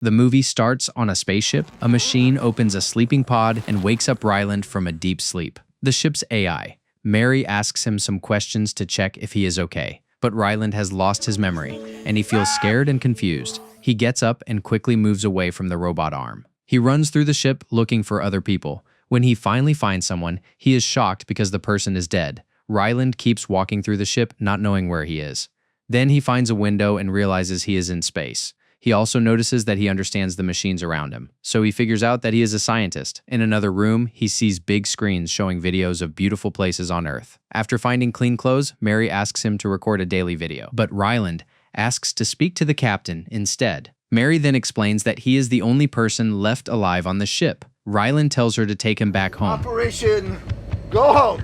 The movie starts on a spaceship. A machine opens a sleeping pod and wakes up Ryland from a deep sleep. The ship's AI. Mary asks him some questions to check if he is okay. But Ryland has lost his memory, and he feels scared and confused. He gets up and quickly moves away from the robot arm. He runs through the ship looking for other people. When he finally finds someone, he is shocked because the person is dead. Ryland keeps walking through the ship, not knowing where he is. Then he finds a window and realizes he is in space. He also notices that he understands the machines around him, so he figures out that he is a scientist. In another room, he sees big screens showing videos of beautiful places on Earth. After finding clean clothes, Mary asks him to record a daily video, but Ryland asks to speak to the captain instead. Mary then explains that he is the only person left alive on the ship. Ryland tells her to take him back home. Operation, go home!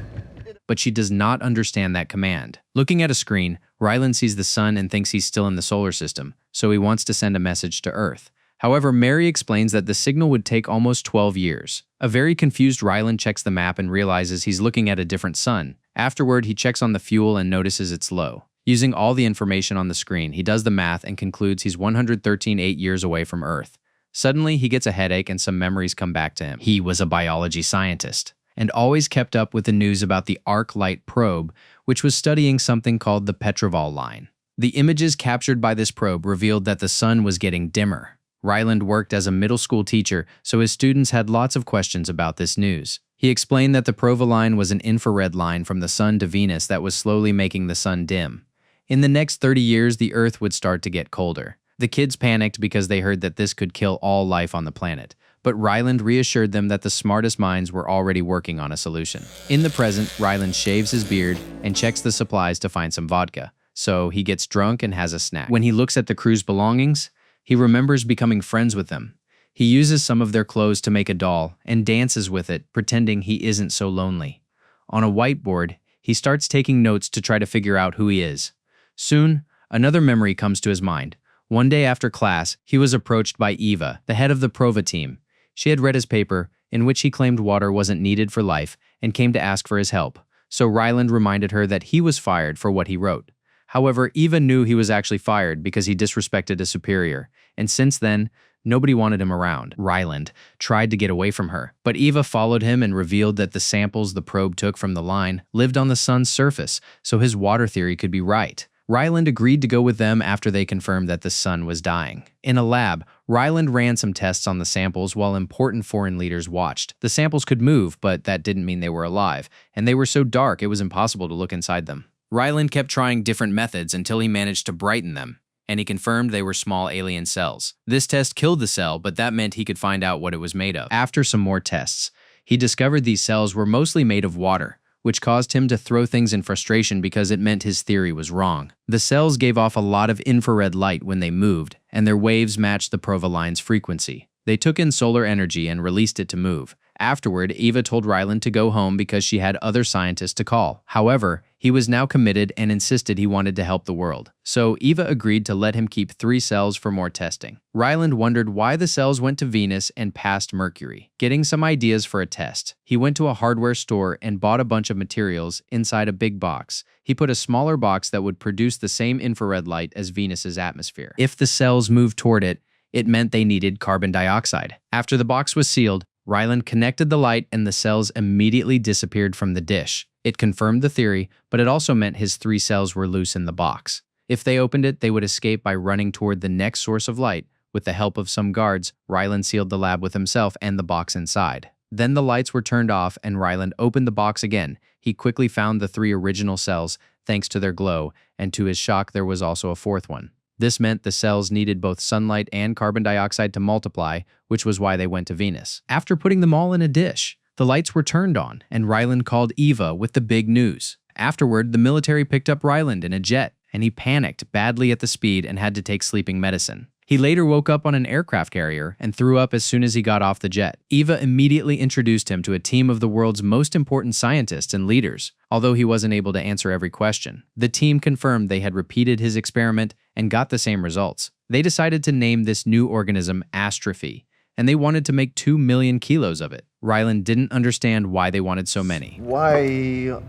But she does not understand that command. Looking at a screen, Ryland sees the sun and thinks he's still in the solar system, so he wants to send a message to Earth. However, Mary explains that the signal would take almost 12 years. A very confused Ryland checks the map and realizes he's looking at a different sun. Afterward, he checks on the fuel and notices it's low. Using all the information on the screen, he does the math and concludes he's 113.8 years away from Earth. Suddenly, he gets a headache and some memories come back to him. He was a biology scientist and always kept up with the news about the arc light probe, which was studying something called the Petroval line. The images captured by this probe revealed that the sun was getting dimmer. Ryland worked as a middle school teacher, so his students had lots of questions about this news. He explained that the Petroval line was an infrared line from the sun to Venus that was slowly making the sun dim. In the next 30 years, the Earth would start to get colder. The kids panicked because they heard that this could kill all life on the planet. But Ryland reassured them that the smartest minds were already working on a solution. In the present, Ryland shaves his beard and checks the supplies to find some vodka. So he gets drunk and has a snack. When he looks at the crew's belongings, he remembers becoming friends with them. He uses some of their clothes to make a doll and dances with it, pretending he isn't so lonely. On a whiteboard, he starts taking notes to try to figure out who he is. Soon, another memory comes to his mind. One day after class, he was approached by Eva, the head of the Prova team. She had read his paper, in which he claimed water wasn't needed for life, and came to ask for his help. So Ryland reminded her that he was fired for what he wrote. However, Eva knew he was actually fired because he disrespected a superior, and since then, nobody wanted him around. Ryland tried to get away from her, but Eva followed him and revealed that the samples the probe took from the line lived on the sun's surface, so his water theory could be right. Ryland agreed to go with them after they confirmed that the sun was dying. In a lab, Ryland ran some tests on the samples while important foreign leaders watched. The samples could move, but that didn't mean they were alive, and they were so dark it was impossible to look inside them. Ryland kept trying different methods until he managed to brighten them, and he confirmed they were small alien cells. This test killed the cell, but that meant he could find out what it was made of. After some more tests, he discovered these cells were mostly made of water, which caused him to throw things in frustration because it meant his theory was wrong. The cells gave off a lot of infrared light when they moved, and their waves matched the Prova line's frequency. They took in solar energy and released it to move. Afterward, Eva told Ryland to go home because she had other scientists to call. However, he was now committed and insisted he wanted to help the world. So Eva agreed to let him keep 3 cells for more testing. Ryland wondered why the cells went to Venus and past Mercury. Getting some ideas for a test, he went to a hardware store and bought a bunch of materials inside a big box. He put a smaller box that would produce the same infrared light as Venus's atmosphere. If the cells moved toward it, it meant they needed carbon dioxide. After the box was sealed, Ryland connected the light and the cells immediately disappeared from the dish. It confirmed the theory, but it also meant his 3 cells were loose in the box. If they opened it, they would escape by running toward the next source of light. With the help of some guards, Ryland sealed the lab with himself and the box inside. Then the lights were turned off and Ryland opened the box again. He quickly found the 3 original cells, thanks to their glow, and to his shock there was also a 4th one. This meant the cells needed both sunlight and carbon dioxide to multiply, which was why they went to Venus. After putting them all in a dish, the lights were turned on, and Ryland called Eva with the big news. Afterward, the military picked up Ryland in a jet, and he panicked badly at the speed and had to take sleeping medicine. He later woke up on an aircraft carrier and threw up as soon as he got off the jet. Eva immediately introduced him to a team of the world's most important scientists and leaders, although he wasn't able to answer every question. The team confirmed they had repeated his experiment and got the same results. They decided to name this new organism Astrophy, and they wanted to make 2 million kilos of it. Ryland didn't understand why they wanted so many. Why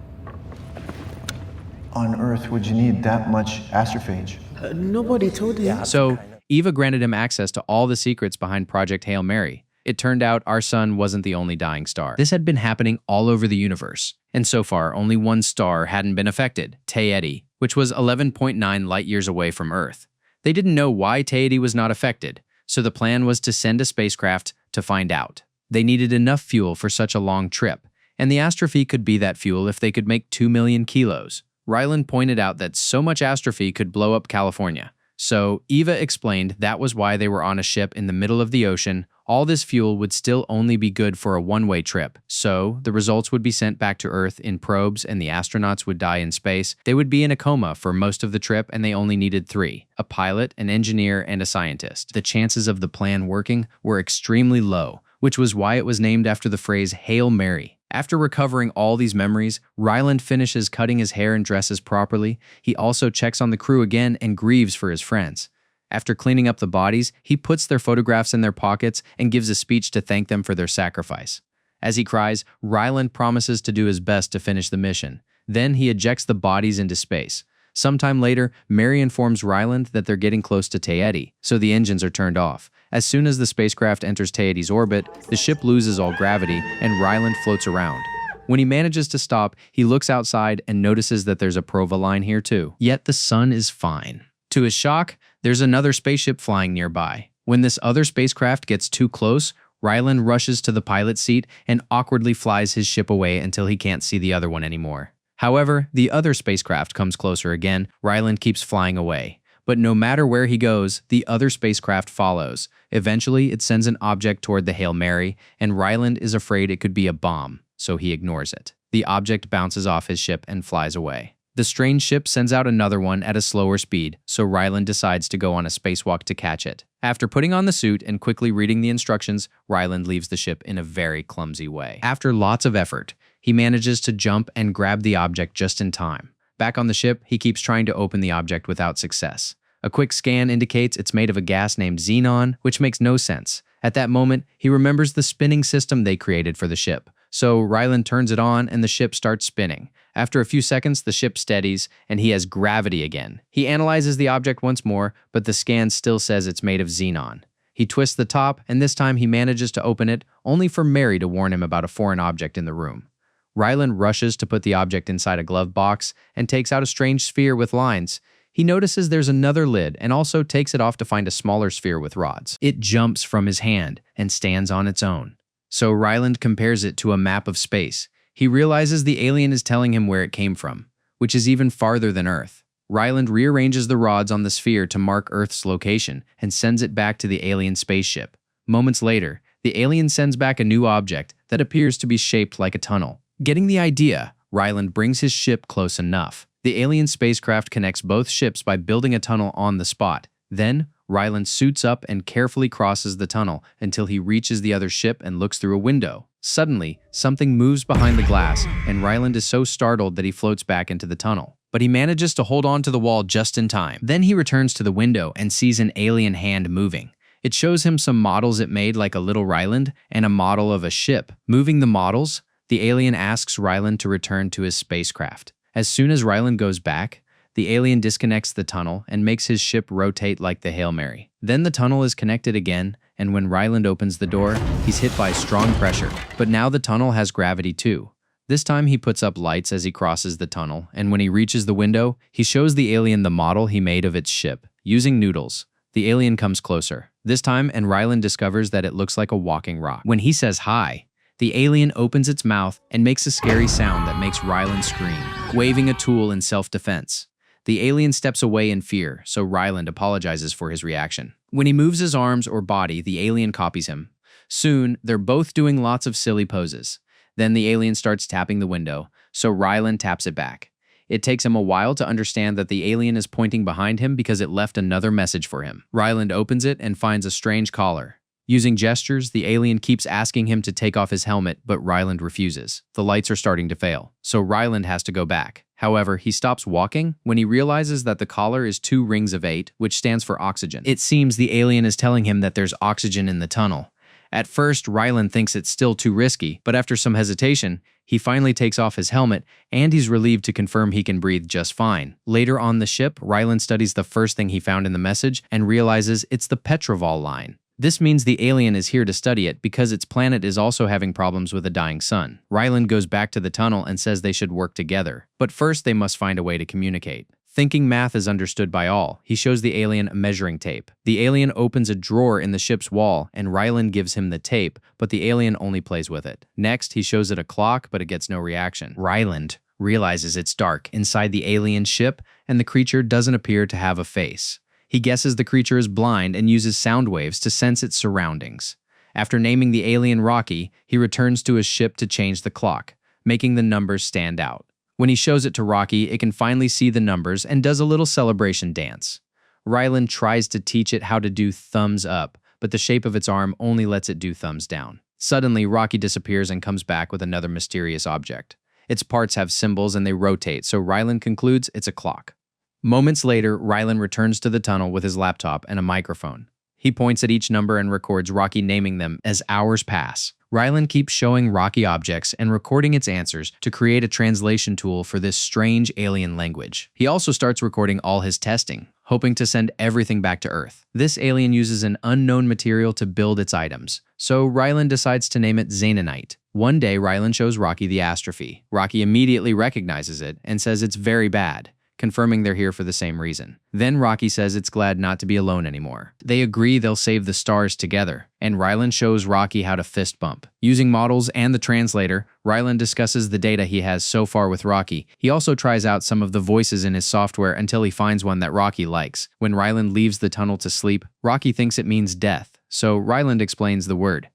on Earth would you need that much astrophage? Nobody told him. So Eva granted him access to all the secrets behind Project Hail Mary. It turned out our sun wasn't the only dying star. This had been happening all over the universe, and so far only one star hadn't been affected, Teidi, which was 11.9 light-years away from Earth. They didn't know why Teidi was not affected, so the plan was to send a spacecraft to find out. They needed enough fuel for such a long trip, and the astrophy could be that fuel if they could make 2 million kilos. Ryland pointed out that so much astrophy could blow up California. So Eva explained that was why they were on a ship in the middle of the ocean. All this fuel would still only be good for a one-way trip, so the results would be sent back to Earth in probes and the astronauts would die in space. They would be in a coma for most of the trip and they only needed 3, a pilot, an engineer, and a scientist. The chances of the plan working were extremely low, which was why it was named after the phrase Hail Mary. After recovering all these memories, Ryland finishes cutting his hair and dresses properly. He also checks on the crew again and grieves for his friends. After cleaning up the bodies, he puts their photographs in their pockets and gives a speech to thank them for their sacrifice. As he cries, Ryland promises to do his best to finish the mission. Then he ejects the bodies into space. Sometime later, Mary informs Ryland that they're getting close to Teidi, so the engines are turned off. As soon as the spacecraft enters Teidi's orbit, the ship loses all gravity and Ryland floats around. When he manages to stop, he looks outside and notices that there's a Provaline here too. Yet the sun is fine. To his shock, there's another spaceship flying nearby. When this other spacecraft gets too close, Ryland rushes to the pilot's seat and awkwardly flies his ship away until he can't see the other one anymore. However, the other spacecraft comes closer again. Ryland keeps flying away. But no matter where he goes, the other spacecraft follows. Eventually, it sends an object toward the Hail Mary, and Ryland is afraid it could be a bomb, so he ignores it. The object bounces off his ship and flies away. The strange ship sends out another one at a slower speed, so Ryland decides to go on a spacewalk to catch it. After putting on the suit and quickly reading the instructions, Ryland leaves the ship in a very clumsy way. After lots of effort, he manages to jump and grab the object just in time. Back on the ship, he keeps trying to open the object without success. A quick scan indicates it's made of a gas named xenon, which makes no sense. At that moment, he remembers the spinning system they created for the ship. So Ryland turns it on and the ship starts spinning. After a few seconds, the ship steadies and he has gravity again. He analyzes the object once more, but the scan still says it's made of xenon. He twists the top and this time he manages to open it, only for Mary to warn him about a foreign object in the room. Ryland rushes to put the object inside a glove box and takes out a strange sphere with lines. He notices there's another lid and also takes it off to find a smaller sphere with rods. It jumps from his hand and stands on its own. So Ryland compares it to a map of space. He realizes the alien is telling him where it came from, which is even farther than Earth. Ryland rearranges the rods on the sphere to mark Earth's location and sends it back to the alien spaceship. Moments later, the alien sends back a new object that appears to be shaped like a tunnel. Getting the idea, Ryland brings his ship close enough. The alien spacecraft connects both ships by building a tunnel on the spot. Then, Ryland suits up and carefully crosses the tunnel until he reaches the other ship and looks through a window. Suddenly, something moves behind the glass, and Ryland is so startled that he floats back into the tunnel. But he manages to hold on to the wall just in time. Then he returns to the window and sees an alien hand moving. It shows him some models it made like a little Ryland and a model of a ship. Moving the models, the alien asks Ryland to return to his spacecraft. As soon as Ryland goes back, the alien disconnects the tunnel and makes his ship rotate like the Hail Mary. Then the tunnel is connected again, and when Ryland opens the door, he's hit by strong pressure. But now the tunnel has gravity too. This time he puts up lights as he crosses the tunnel, and when he reaches the window, he shows the alien the model he made of its ship. Using noodles, the alien comes closer. This time, and Ryland discovers that it looks like a walking rock. When he says hi, the alien opens its mouth and makes a scary sound that makes Ryland scream, waving a tool in self-defense. The alien steps away in fear, so Ryland apologizes for his reaction. When he moves his arms or body, the alien copies him. Soon, they're both doing lots of silly poses. Then the alien starts tapping the window, so Ryland taps it back. It takes him a while to understand that the alien is pointing behind him because it left another message for him. Ryland opens it and finds a strange collar. Using gestures, the alien keeps asking him to take off his helmet, but Ryland refuses. The lights are starting to fail, so Ryland has to go back. However, he stops walking when he realizes that the collar is 2 rings of 8, which stands for oxygen. It seems the alien is telling him that there's oxygen in the tunnel. At first, Ryland thinks it's still too risky, but after some hesitation, He finally takes off his helmet, and he's relieved to confirm he can breathe just fine. Later on the ship, Ryland studies the first thing he found in the message and realizes it's the Petroval line. This means the alien is here to study it because its planet is also having problems with a dying sun. Ryland goes back to the tunnel and says they should work together. But first, they must find a way to communicate. Thinking math is understood by all, he shows the alien a measuring tape. The alien opens a drawer in the ship's wall, and Ryland gives him the tape, but the alien only plays with it. Next, he shows it a clock, but it gets no reaction. Ryland realizes it's dark inside the alien ship, and the creature doesn't appear to have a face. He guesses the creature is blind and uses sound waves to sense its surroundings. After naming the alien Rocky, he returns to his ship to change the clock, making the numbers stand out. When he shows it to Rocky, it can finally see the numbers and does a little celebration dance. Ryland tries to teach it how to do thumbs up, but the shape of its arm only lets it do thumbs down. Suddenly, Rocky disappears and comes back with another mysterious object. Its parts have symbols and they rotate, so Ryland concludes it's a clock. Moments later, Ryland returns to the tunnel with his laptop and a microphone. He points at each number and records Rocky naming them as hours pass. Ryland keeps showing Rocky objects and recording its answers to create a translation tool for this strange alien language. He also starts recording all his testing, hoping to send everything back to Earth. This alien uses an unknown material to build its items, so Ryland decides to name it Xenonite. One day, Ryland shows Rocky the astrophy. Rocky immediately recognizes it and says it's very bad, confirming they're here for the same reason. Then Rocky says it's glad not to be alone anymore. They agree they'll save the stars together, and Ryland shows Rocky how to fist bump. Using models and the translator, Ryland discusses the data he has so far with Rocky. He also tries out some of the voices in his software until he finds one that Rocky likes. When Ryland leaves the tunnel to sleep, Rocky thinks it means death, so Ryland explains the word.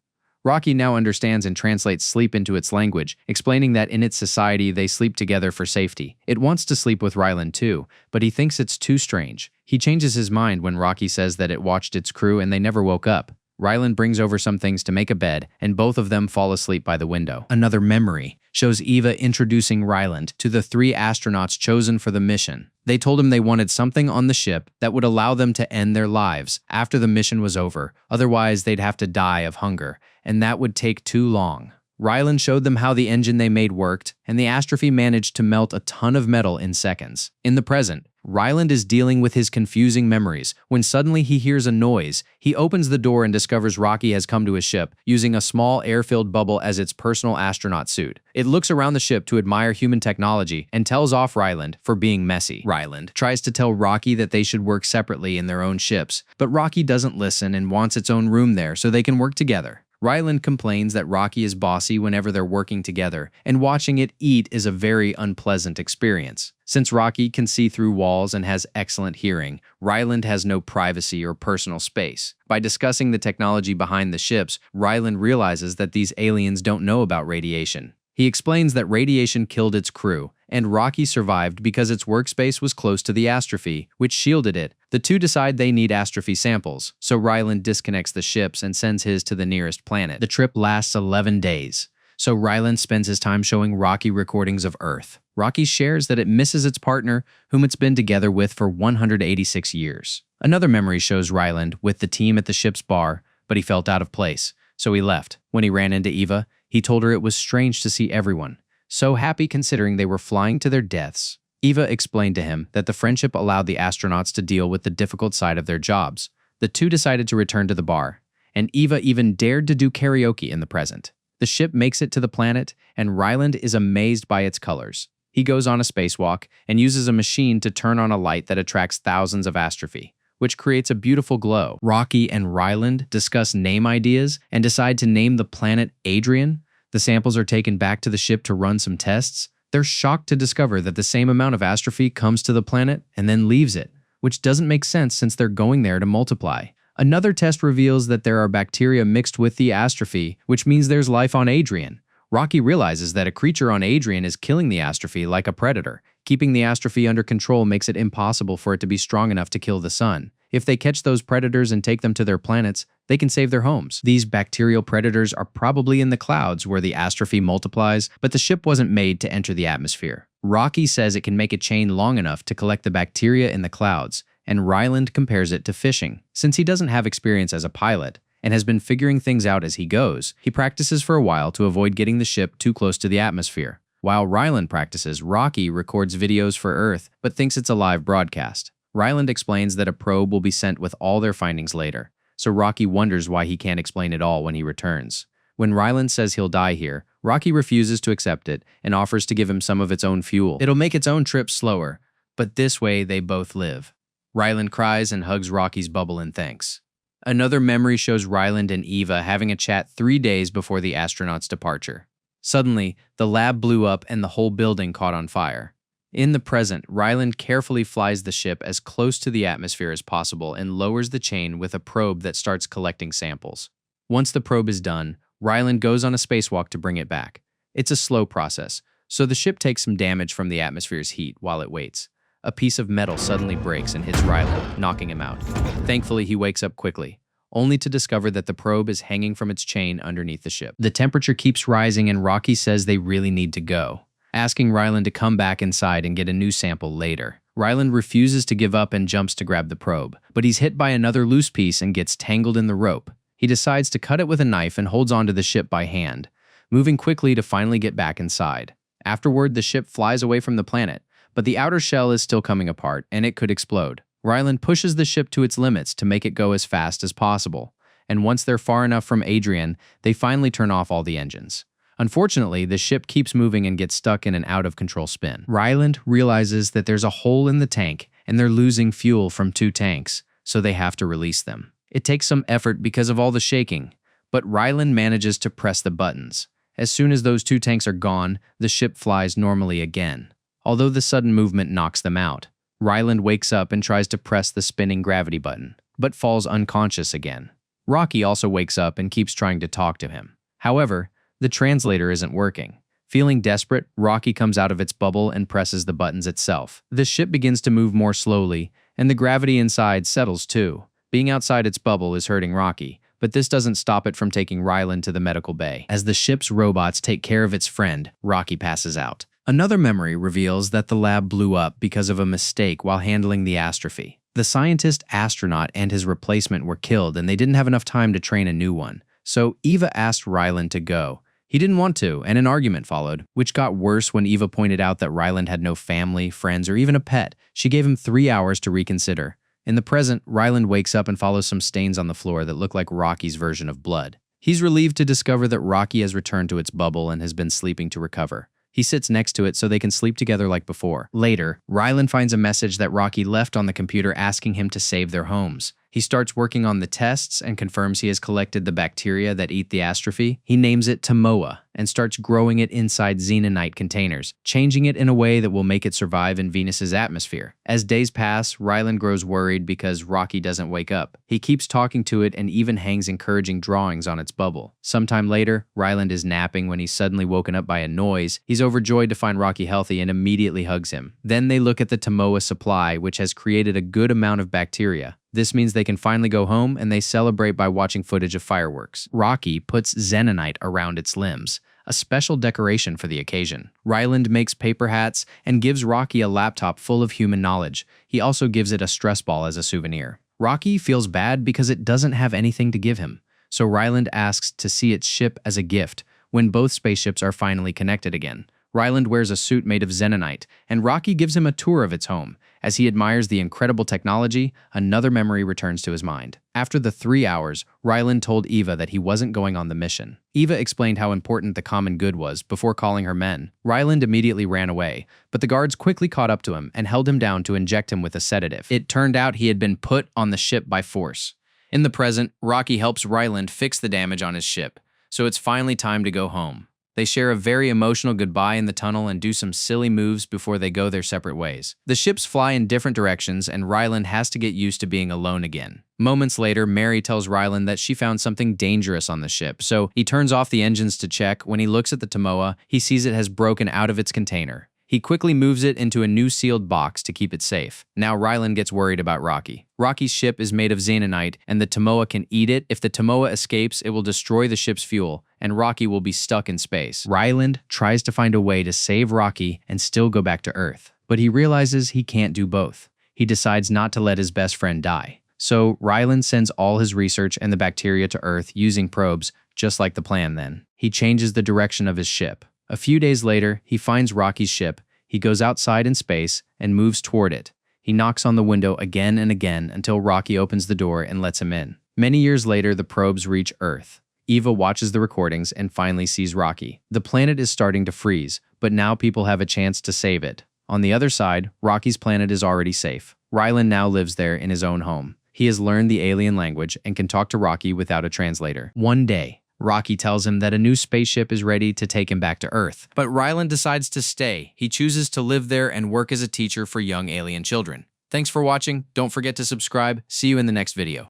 Rocky now understands and translates sleep into its language, explaining that in its society they sleep together for safety. It wants to sleep with Ryland too, but he thinks it's too strange. He changes his mind when Rocky says that it watched its crew and they never woke up. Ryland brings over some things to make a bed, and both of them fall asleep by the window. Another memory shows Eva introducing Ryland to the 3 astronauts chosen for the mission. They told him they wanted something on the ship that would allow them to end their lives after the mission was over, otherwise they'd have to die of hunger, and that would take too long. Ryland showed them how the engine they made worked, and the astrophy managed to melt a ton of metal in seconds. In the present, Ryland is dealing with his confusing memories when suddenly he hears a noise. He opens the door and discovers Rocky has come to his ship, using a small air-filled bubble as its personal astronaut suit. It looks around the ship to admire human technology and tells off Ryland for being messy. Ryland tries to tell Rocky that they should work separately in their own ships, but Rocky doesn't listen and wants its own room there so they can work together. Ryland complains that Rocky is bossy whenever they're working together, and watching it eat is a very unpleasant experience. Since Rocky can see through walls and has excellent hearing, Ryland has no privacy or personal space. By discussing the technology behind the ships, Ryland realizes that these aliens don't know about radiation. He explains that radiation killed its crew, and Rocky survived because its workspace was close to the astrophy, which shielded it. The two decide they need astrophy samples, so Ryland disconnects the ships and sends his to the nearest planet. The trip lasts 11 days, so Ryland spends his time showing Rocky recordings of Earth. Rocky shares that it misses its partner, whom it's been together with for 186 years. Another memory shows Ryland with the team at the ship's bar, but he felt out of place, so he left. When he ran into Eva, he told her it was strange to see everyone so happy considering they were flying to their deaths. Eva explained to him that the friendship allowed the astronauts to deal with the difficult side of their jobs. The two decided to return to the bar, and Eva even dared to do karaoke in the present. The ship makes it to the planet, and Ryland is amazed by its colors. He goes on a spacewalk and uses a machine to turn on a light that attracts thousands of astrophy, which creates a beautiful glow. Rocky and Ryland discuss name ideas and decide to name the planet Adrian. The samples are taken back to the ship to run some tests. They're shocked to discover that the same amount of astrophy comes to the planet and then leaves it, which doesn't make sense since they're going there to multiply. Another test reveals that there are bacteria mixed with the astrophy, which means there's life on Adrian. Rocky realizes that a creature on Adrian is killing the astrophy like a predator. Keeping the astrophy under control makes it impossible for it to be strong enough to kill the sun. If they catch those predators and take them to their planets, they can save their homes. These bacterial predators are probably in the clouds where the astrophy multiplies, but the ship wasn't made to enter the atmosphere. Rocky says it can make a chain long enough to collect the bacteria in the clouds, and Ryland compares it to fishing. Since he doesn't have experience as a pilot, and has been figuring things out as he goes. He practices for a while to avoid getting the ship too close to the atmosphere. While Ryland practices, Rocky records videos for Earth, but thinks it's a live broadcast. Ryland explains that a probe will be sent with all their findings later, so Rocky wonders why he can't explain it all when he returns. When Ryland says he'll die here, Rocky refuses to accept it and offers to give him some of its own fuel. It'll make its own trip slower, but this way they both live. Ryland cries and hugs Rocky's bubble in thanks. Another memory shows Ryland and Eva having a chat 3 days before the astronauts' departure. Suddenly, the lab blew up and the whole building caught on fire. In the present, Ryland carefully flies the ship as close to the atmosphere as possible and lowers the chain with a probe that starts collecting samples. Once the probe is done, Ryland goes on a spacewalk to bring it back. It's a slow process, so the ship takes some damage from the atmosphere's heat while it waits. A piece of metal suddenly breaks and hits Ryland, knocking him out. Thankfully, he wakes up quickly, only to discover that the probe is hanging from its chain underneath the ship. The temperature keeps rising and Rocky says they really need to go, asking Ryland to come back inside and get a new sample later. Ryland refuses to give up and jumps to grab the probe, but he's hit by another loose piece and gets tangled in the rope. He decides to cut it with a knife and holds onto the ship by hand, moving quickly to finally get back inside. Afterward, the ship flies away from the planet, but the outer shell is still coming apart and it could explode. Ryland pushes the ship to its limits to make it go as fast as possible, and once they're far enough from Adrian, they finally turn off all the engines. Unfortunately, the ship keeps moving and gets stuck in an out-of-control spin. Ryland realizes that there's a hole in the tank and they're losing fuel from 2 tanks, so they have to release them. It takes some effort because of all the shaking, but Ryland manages to press the buttons. As soon as those 2 tanks are gone, the ship flies normally again. Although the sudden movement knocks them out, Ryland wakes up and tries to press the spinning gravity button, but falls unconscious again. Rocky also wakes up and keeps trying to talk to him. However, the translator isn't working. Feeling desperate, Rocky comes out of its bubble and presses the buttons itself. The ship begins to move more slowly, and the gravity inside settles too. Being outside its bubble is hurting Rocky, but this doesn't stop it from taking Ryland to the medical bay. As the ship's robots take care of its friend, Rocky passes out. Another memory reveals that the lab blew up because of a mistake while handling the astrophy. The scientist astronaut and his replacement were killed and they didn't have enough time to train a new one. So Eva asked Ryland to go. He didn't want to, and an argument followed, which got worse when Eva pointed out that Ryland had no family, friends, or even a pet. She gave him 3 hours to reconsider. In the present, Ryland wakes up and follows some stains on the floor that look like Rocky's version of blood. He's relieved to discover that Rocky has returned to its bubble and has been sleeping to recover. He sits next to it so they can sleep together like before. Later, Ryland finds a message that Rocky left on the computer asking him to save their homes. He starts working on the tests and confirms he has collected the bacteria that eat the astrophy. He names it Tamoa and starts growing it inside xenonite containers, changing it in a way that will make it survive in Venus's atmosphere. As days pass, Ryland grows worried because Rocky doesn't wake up. He keeps talking to it and even hangs encouraging drawings on its bubble. Sometime later, Ryland is napping when he's suddenly woken up by a noise. He's overjoyed to find Rocky healthy and immediately hugs him. Then they look at the Tamoa supply, which has created a good amount of bacteria. This means they can finally go home and they celebrate by watching footage of fireworks. Rocky puts xenonite around its limbs, a special decoration for the occasion. Ryland makes paper hats and gives Rocky a laptop full of human knowledge. He also gives it a stress ball as a souvenir. Rocky feels bad because it doesn't have anything to give him, so Ryland asks to see its ship as a gift when both spaceships are finally connected again. Ryland wears a suit made of xenonite, and Rocky gives him a tour of its home. As he admires the incredible technology, another memory returns to his mind. After the 3 hours, Ryland told Eva that he wasn't going on the mission. Eva explained how important the common good was before calling her men. Ryland immediately ran away, but the guards quickly caught up to him and held him down to inject him with a sedative. It turned out he had been put on the ship by force. In the present, Rocky helps Ryland fix the damage on his ship, so it's finally time to go home. They share a very emotional goodbye in the tunnel and do some silly moves before they go their separate ways. The ships fly in different directions and Ryland has to get used to being alone again. Moments later, Mary tells Ryland that she found something dangerous on the ship, so he turns off the engines to check. When he looks at the Tamoa, he sees it has broken out of its container. He quickly moves it into a new sealed box to keep it safe. Now Ryland gets worried about Rocky. Rocky's ship is made of xenonite, and the Tamoa can eat it. If the Tamoa escapes, it will destroy the ship's fuel, and Rocky will be stuck in space. Ryland tries to find a way to save Rocky and still go back to Earth, but he realizes he can't do both. He decides not to let his best friend die. So Ryland sends all his research and the bacteria to Earth using probes, just like the plan then. He changes the direction of his ship. A few days later, he finds Rocky's ship. He goes outside in space and moves toward it. He knocks on the window again and again until Rocky opens the door and lets him in. Many years later, the probes reach Earth. Eva watches the recordings and finally sees Rocky. The planet is starting to freeze, but now people have a chance to save it. On the other side, Rocky's planet is already safe. Ryland now lives there in his own home. He has learned the alien language and can talk to Rocky without a translator. One day, Rocky tells him that a new spaceship is ready to take him back to Earth. But Ryland decides to stay. He chooses to live there and work as a teacher for young alien children. Thanks for watching. Don't forget to subscribe. See you in the next video.